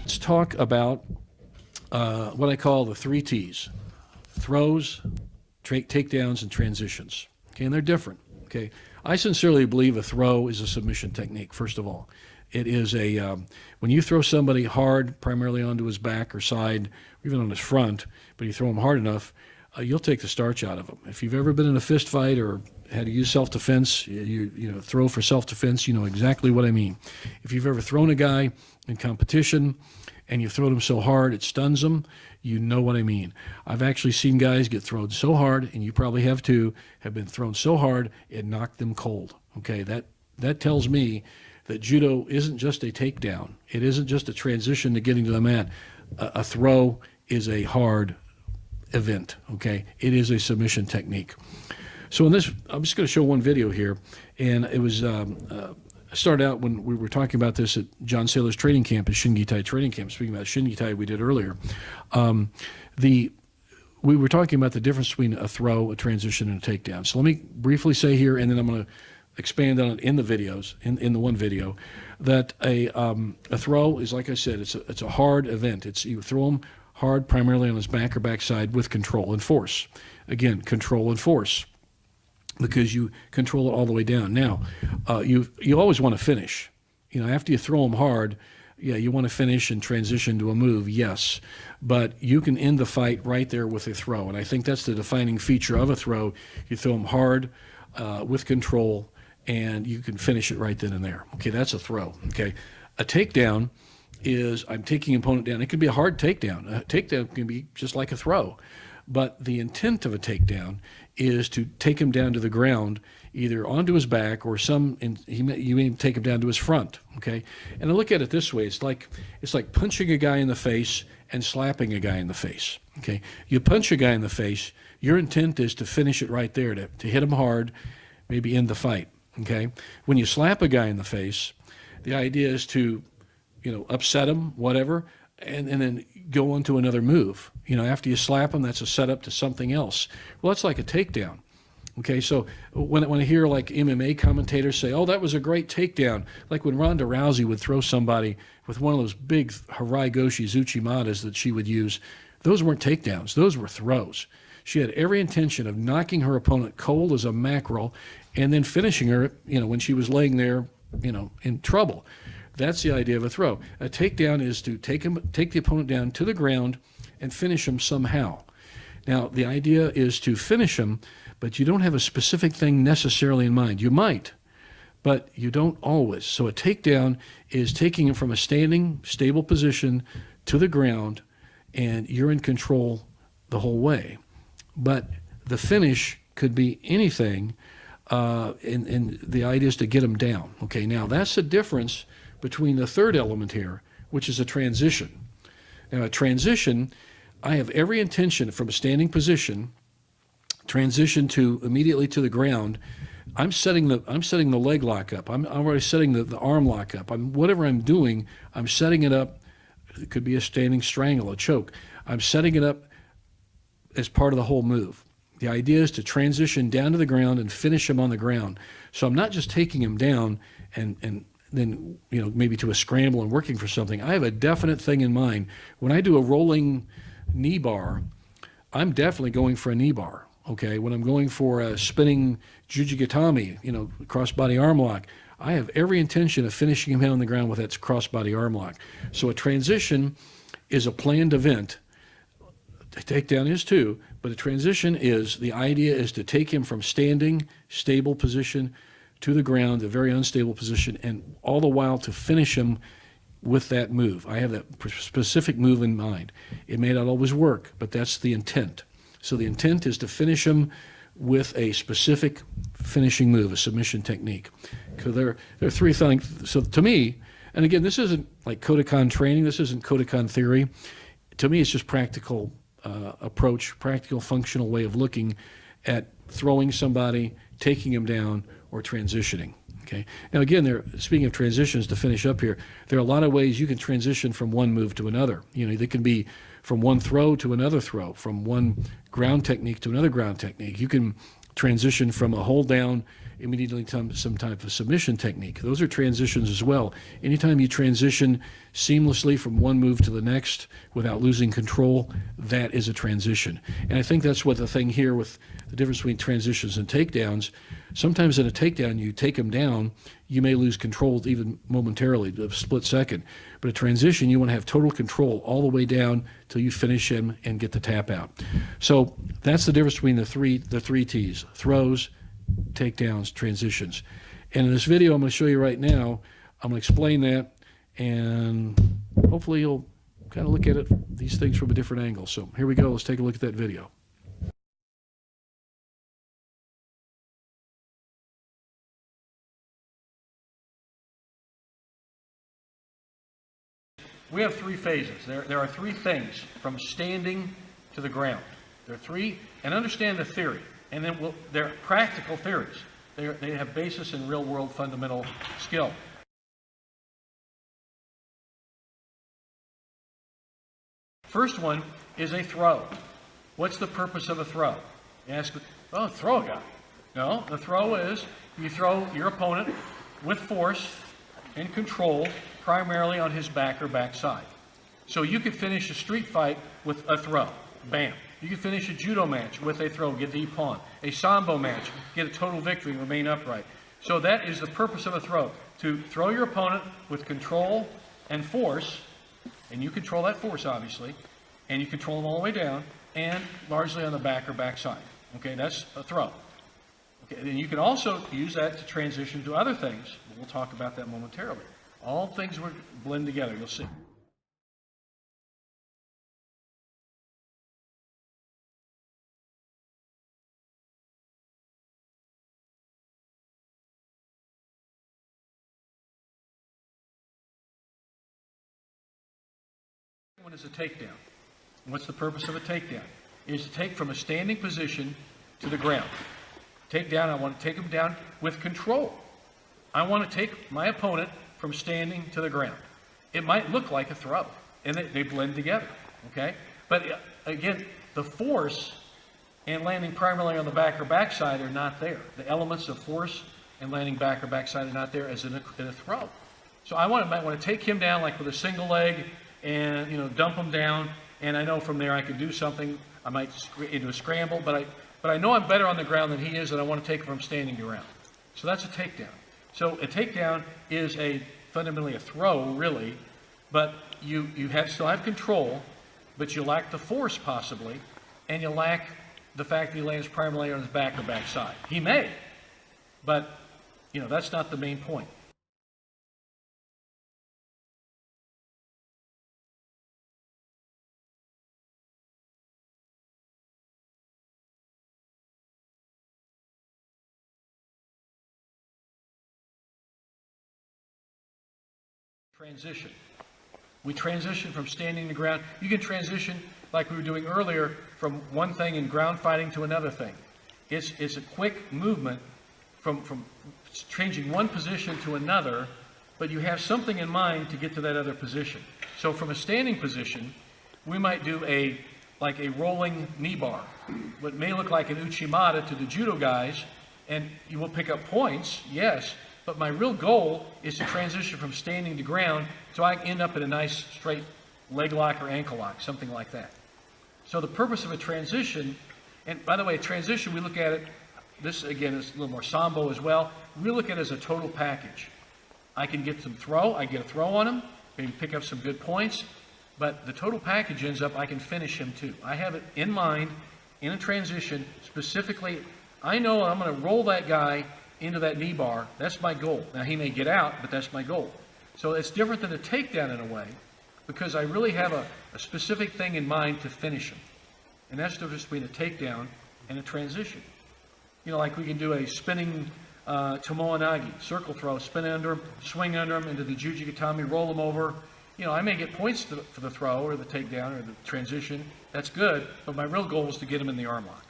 Let's talk about what I call the 3 T's: throws, takedowns, and transitions. Okay, and they're different. Okay, I sincerely believe a throw is a submission technique. First of all, it is when you throw somebody hard, primarily onto his back or side, or even on his front, but you throw him hard enough, you'll take the starch out of him. If you've ever been in a fist fight or had to use self-defense, you know, throw for self-defense, you know exactly what I mean. If you've ever thrown a guy in competition and you throw him so hard it stuns him, you know what I mean. I've actually seen guys get thrown so hard, and you probably have too, have been thrown so hard it knocked them cold. Okay, that tells me that judo isn't just a takedown. It isn't just a transition to getting to the mat. A throw is a hard event. Okay, it is a submission technique. So in this, I'm just going to show one video here, and it was started out when we were talking about this at John Saylor's training camp, at Shingitai training camp. Speaking about Shingitai, we did earlier. We were talking about the difference between a throw, a transition, and a takedown. So let me briefly say here, and then I'm going to expand on it in the videos, in the one video, that a throw is, like I said, it's a hard event. It's you throw him hard, primarily on his back or backside, with control and force. Again, control and force, because you control it all the way down. Now, you always want to finish. You know, after you throw them hard, yeah, you want to finish and transition to a move, yes. But you can end the fight right there with a throw, and I think that's the defining feature of a throw. You throw them hard, with control, and you can finish it right then and there. Okay, that's a throw. Okay, a takedown is I'm taking an opponent down. It could be a hard takedown. A takedown can be just like a throw. But the intent of a takedown is to take him down to the ground, either onto his back or you may take him down to his front. Okay, and I look at it this way: it's like punching a guy in the face and slapping a guy in the face. Okay, you punch a guy in the face, your intent is to finish it right there, to hit him hard, maybe end the fight. Okay, when you slap a guy in the face, the idea is to, you know, upset him, whatever, and then go on to another move. You know, after you slap him, that's a setup to something else. Well, that's like a takedown. Okay, so when I hear like MMA commentators say, oh, that was a great takedown, like when Ronda Rousey would throw somebody with one of those big Harai Goshi Zuchimatas that she would use, those weren't takedowns, those were throws. She had every intention of knocking her opponent cold as a mackerel and then finishing her, you know, when she was laying there, you know, in trouble. That's the idea of a throw. A takedown is to take the opponent down to the ground and finish him somehow. Now, the idea is to finish him, but you don't have a specific thing necessarily in mind. You might, but you don't always. So a takedown is taking him from a standing, stable position to the ground, and you're in control the whole way. But the finish could be anything, and the idea is to get him down. Okay, now that's the difference between the third element here, which is a transition. Now, a transition, I have every intention from a standing position, transition to immediately to the ground. I'm setting the leg lock up. I'm already setting the arm lock up. Whatever I'm doing, I'm setting it up. It could be a standing strangle, a choke. I'm setting it up as part of the whole move. The idea is to transition down to the ground and finish him on the ground. So I'm not just taking him down and then, you know, maybe to a scramble and working for something. I have a definite thing in mind. When I do a rolling knee bar, I'm definitely going for a knee bar. Okay, when I'm going for a spinning jujigatami, you know, cross-body arm lock, I have every intention of finishing him on the ground with that cross-body arm lock. So a transition is a planned event. A takedown is too, but a transition is, the idea is to take him from standing, stable position to the ground, a very unstable position, and all the while to finish him with that move. I have that specific move in mind. It may not always work, but that's the intent. So the intent is to finish him with a specific finishing move, a submission technique. Because there are 3 things. So to me, and again, this isn't like Kodokan training, this isn't Kodokan theory. To me, it's just practical approach, practical functional way of looking at throwing somebody, taking him down, or transitioning. Okay. Now again, speaking of transitions, to finish up here, there are a lot of ways you can transition from one move to another. You know, they can be from one throw to another throw, from one ground technique to another ground technique. You can transition from a hold down immediately to some type of submission technique. Those are transitions as well. Anytime you transition seamlessly from one move to the next without losing control, that is a transition. And I think that's what the thing here with the difference between transitions and takedowns. Sometimes in a takedown, you take them down, you may lose control even momentarily, a split second. But a transition, you want to have total control all the way down till you finish him and get the tap out. So that's the difference between the three T's: throws, takedowns, transitions. And in this video I'm going to show you right now, I'm going to explain that, and hopefully you'll kind of look at these things from a different angle. So here we go. Let's take a look at that video. We have three phases. There are three things from standing to the ground. There are three, and understand the theory. And then they're practical theories. They have basis in real-world fundamental skill. First one is a throw. What's the purpose of a throw? You ask, oh, throw a guy. No, the throw is you throw your opponent with force and control primarily on his back or backside. So you could finish a street fight with a throw. Bam. You can finish a judo match with a throw, get the pawn. A Sambo match, get a total victory, remain upright. So that is the purpose of a throw, to throw your opponent with control and force, and you control that force obviously, and you control them all the way down, and largely on the back or backside. Okay, that's a throw. Okay, and you can also use that to transition to other things. We'll talk about that momentarily. All things will blend together, you'll see. One is a takedown. What's the purpose of a takedown? Is to take from a standing position to the ground. Takedown, I want to take him down with control. I want to take my opponent from standing to the ground. It might look like a throw, and they blend together, okay? But again, the force and landing primarily on the back or backside are not there. The elements of force and landing back or backside are not there as in a throw. So I might want to take him down like with a single leg and dump him down, and I know from there I could do something. I might into a scramble, but I know I'm better on the ground than he is, and I want to take him from standing around. So that's a takedown. So a takedown is fundamentally a throw, really, but you still have control, but you lack the force possibly, and you lack the fact that he lands primarily on his back or backside. He may, but that's not the main point. Transition. We transition from standing to ground. You can transition, like we were doing earlier, from one thing in ground fighting to another thing. It's a quick movement from changing one position to another, but you have something in mind to get to that other position. So from a standing position, we might do like a rolling knee bar. What may look like an uchimata to the judo guys, and you will pick up points, yes, but my real goal is to transition from standing to ground so I end up in a nice straight leg lock or ankle lock, something like that. So the purpose of a transition, and by the way, transition, we look at it, this again is a little more Sambo as well, we look at it as a total package. I can get some throw, I get a throw on him, maybe pick up some good points, but the total package ends up I can finish him too. I have it in mind in a transition specifically. I know I'm going to roll that guy into that knee bar. That's my goal. Now he may get out, but that's my goal. So it's different than a takedown in a way, because I really have a specific thing in mind to finish him. And that's the difference between a takedown and a transition. Like we can do a spinning tomoe-nagi, circle throw, spin under him, swing under him into the juji-gatame, roll him over. I may get points for the throw or the takedown or the transition. That's good, but my real goal is to get him in the arm lock.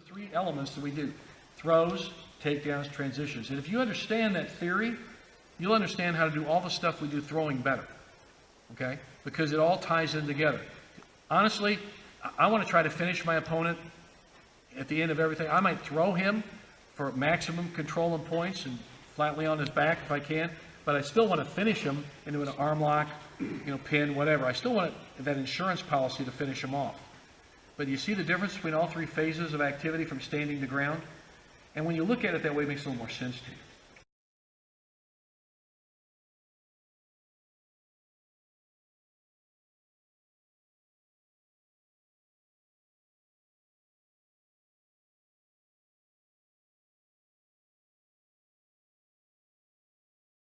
three elements that we do: throws, takedowns, transitions. And if you understand that theory, you'll understand how to do all the stuff we do throwing better, okay? Because it all ties in together. Honestly, I want to try to finish my opponent at the end of everything. I might throw him for maximum control and points and flatly on his back if I can, but I still want to finish him into an arm lock, pin, whatever. I still want that insurance policy to finish him off. But you see the difference between all three phases of activity from standing to ground? And when you look at it that way, it makes a little more sense to you.